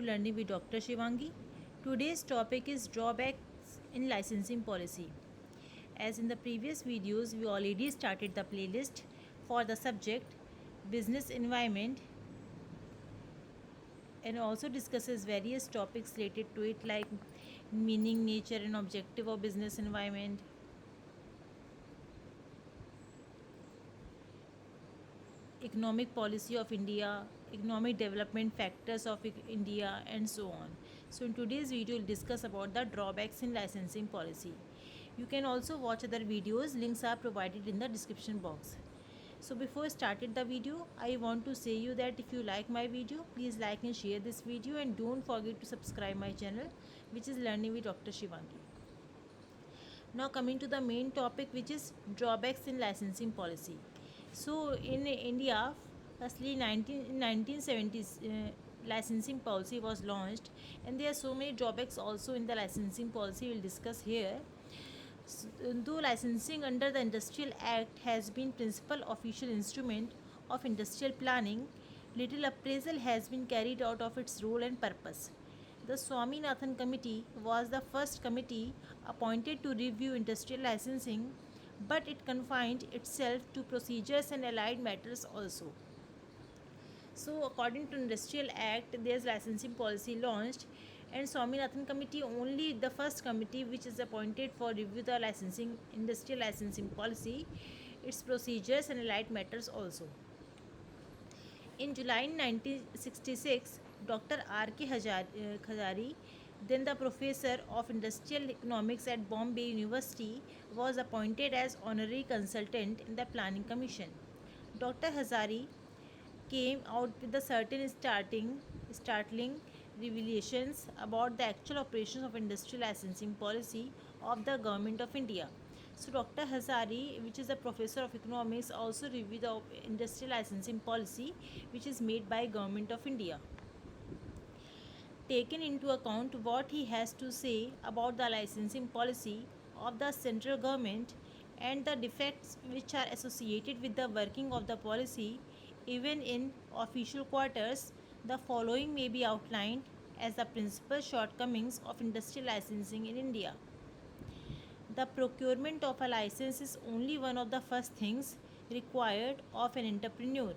Learning with Dr. Shivangi. Today's topic is drawbacks in licensing policy. As in the previous videos, we already started the playlist for the subject business environment and also discusses various topics related to it like meaning, nature and objective of business environment, economic policy of India, economic development factors of India, and so on. So in today's video, we'll discuss about the drawbacks in licensing policy. You can also watch other videos. Links are provided in the description box. So before starting the video, I want to say you that if you like my video, please like and share this video, and don't forget to subscribe my channel, which is Learning with Dr. Shivangi. Now coming to the main topic, which is drawbacks in licensing policy. So in India, firstly 1970s licensing policy was launched, and there are so many drawbacks also in the licensing policy we'll discuss here. Though licensing under the Industrial Act has been principal official instrument of industrial planning, little appraisal has been carried out of its role and purpose. The Swaminathan Committee was the first committee appointed to review industrial licensing, but it confined itself to procedures and allied matters also. So, according to Industrial Act, there is licensing policy launched, and Swaminathan Committee only the first committee which is appointed for review the licensing industrial licensing policy, its procedures and allied matters also. In July 1966, Dr. R.K. Khazari, then the professor of industrial economics at Bombay University, was appointed as honorary consultant in the Planning Commission. Dr. Hazari came out with the startling revelations about the actual operations of industrial licensing policy of the Government of India. So Dr. Hazari, which is a professor of economics, also reviewed the industrial licensing policy which is made by Government of India. Taken into account what he has to say about the licensing policy of the central government and the defects which are associated with the working of the policy, even in official quarters, the following may be outlined as the principal shortcomings of industrial licensing in India. The procurement of a license is only one of the first things required of an entrepreneur.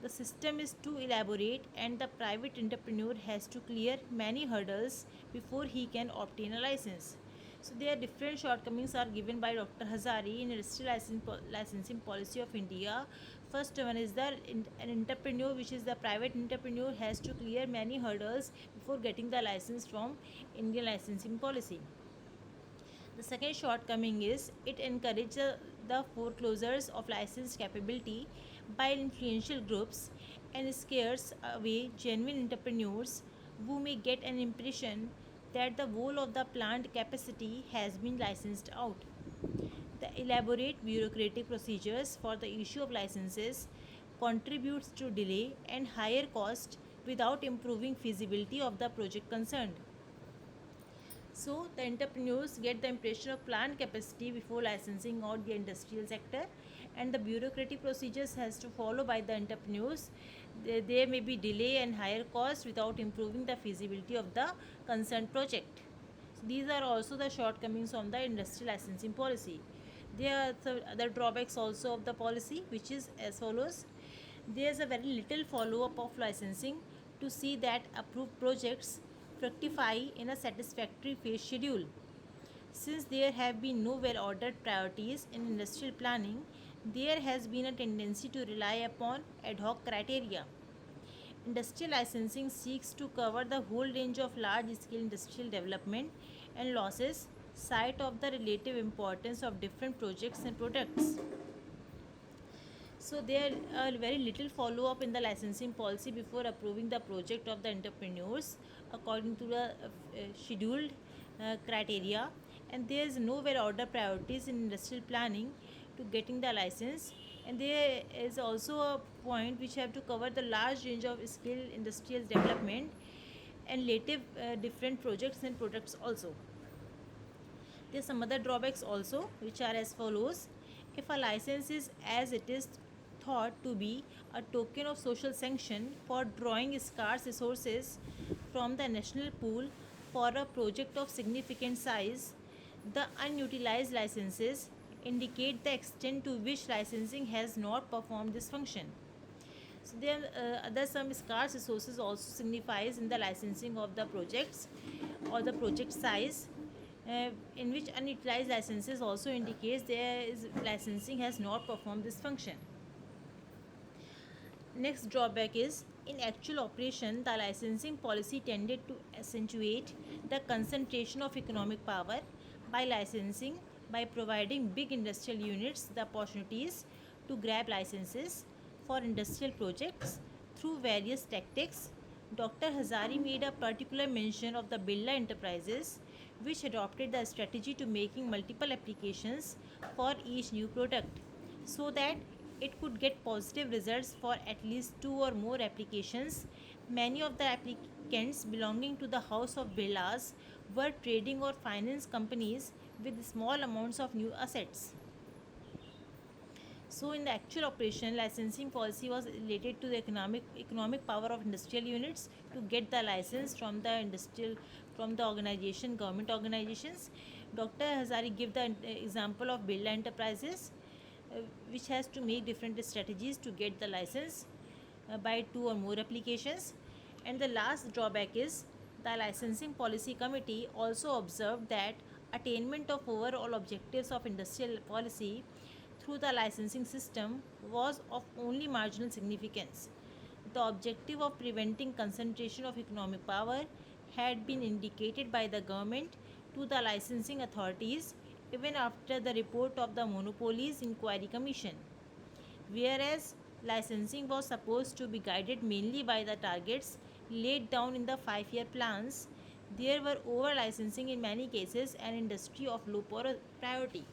The system is too elaborate, and the private entrepreneur has to clear many hurdles before he can obtain a license. So there are different shortcomings are given by Dr. Hazari in industrial licensing policy of India. First one is that an entrepreneur, which is the private entrepreneur, has to clear many hurdles before getting the license from Indian licensing policy. The second shortcoming is it encourages the foreclosures of license capability by influential groups and scares away genuine entrepreneurs who may get an impression that the whole of the planned capacity has been licensed out. The elaborate bureaucratic procedures for the issue of licenses contributes to delay and higher cost without improving feasibility of the project concerned. So the entrepreneurs get the impression of planned capacity before licensing out the industrial sector, and the bureaucratic procedures has to follow by the entrepreneurs. There may be delay and higher cost without improving the feasibility of the concerned project. So these are also the shortcomings of the industrial licensing policy. There are the other drawbacks also of the policy, which is as follows. There is a very little follow-up of licensing to see that approved projects fructify in a satisfactory phase schedule. Since there have been no well-ordered priorities in industrial planning, there has been a tendency to rely upon ad hoc criteria. Industrial licensing seeks to cover the whole range of large-scale industrial development and losses sight of the relative importance of different projects and products. So there are very little follow-up in the licensing policy before approving the project of the entrepreneurs according to the scheduled criteria, and there is no well-ordered priorities in industrial planning to getting the license, and there is also a point which have to cover the large range of scale industrial development and relative different projects and products also. There are some other drawbacks also, which are as follows. If a license is as it is thought to be a token of social sanction for drawing scarce resources from the national pool for a project of significant size, the unutilized licenses indicate the extent to which licensing has not performed this function. So there other some scarce resources also signifies in the licensing of the projects or the project size, in which unutilized licenses also indicates there is licensing has not performed this function. Next drawback is in actual operation, the licensing policy tended to accentuate the concentration of economic power by licensing, by providing big industrial units the opportunities to grab licenses for industrial projects through various tactics. Dr. Hazari made a particular mention of the Birla Enterprises, which adopted the strategy to making multiple applications for each new product so that it could get positive results for at least two or more applications. Many of the applicants belonging to the House of Birlas were trading or finance companies with small amounts of new assets. So, in the actual operation, licensing policy was related to the economic power of industrial units to get the license from the organization government organizations. Dr. Hazari gave the example of Birla Enterprises, which has to make different strategies to get the license by two or more applications. And the last drawback is the licensing policy committee also observed that attainment of overall objectives of industrial policy through the licensing system was of only marginal significance. The objective of preventing concentration of economic power had been indicated by the government to the licensing authorities even after the report of the Monopolies Inquiry Commission. Whereas licensing was supposed to be guided mainly by the targets laid down in the 5-year plans, there were over licensing in many cases an industry of low priority.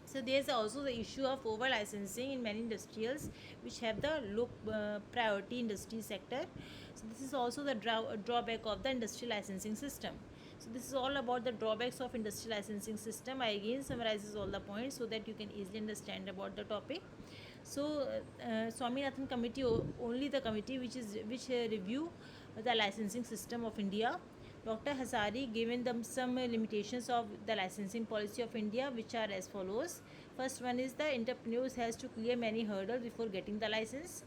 So there is also the issue of over licensing in many industrials which have the low priority industry sector. So this is also the drawback of the industrial licensing system. So this is all about the drawbacks of industrial licensing system. I again summarizes all the points so that you can easily understand about the topic. So Swaminathan committee, only the committee which review the licensing system of India. Dr. Hazari given them some limitations of the licensing policy of India, which are as follows. First one is the entrepreneurs has to clear many hurdles before getting the license.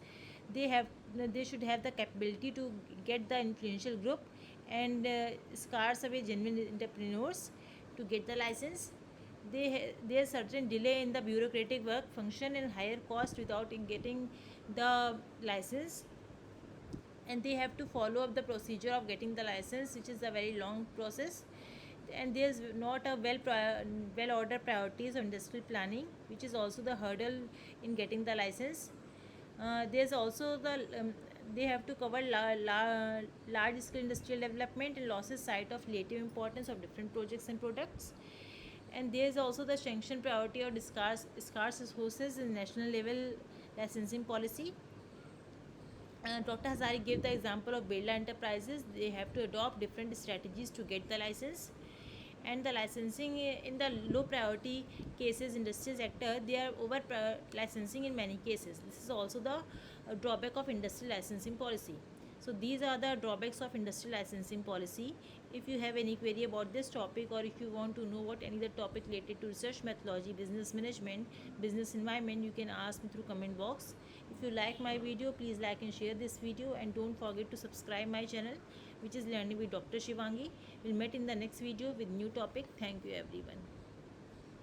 They should have the capability to get the influential group and scarce away genuine entrepreneurs to get the license. There is certain delay in the bureaucratic work function and higher cost without getting the license, and they have to follow up the procedure of getting the license, which is a very long process. And there's not a well ordered priorities of industrial planning, which is also the hurdle in getting the license. There's also they have to cover large scale industrial development and losses site of relative importance of different projects and products. And there is also the sanction priority or scarce resources in national level licensing policy. Dr. Hazari gave the example of Birla Enterprises. They have to adopt different strategies to get the license. And the licensing in the low priority cases industrial sector, they are over licensing in many cases. This is also the drawback of industrial licensing policy. So these are the drawbacks of industrial licensing policy. If you have any query about this topic, or if you want to know what any other topic related to research methodology, business management, business environment, you can ask me through comment box. If you like my video, please like and share this video, and don't forget to subscribe my channel, which is Learning with Dr. Shivangi. We'll meet in the next video with new topic. Thank you everyone.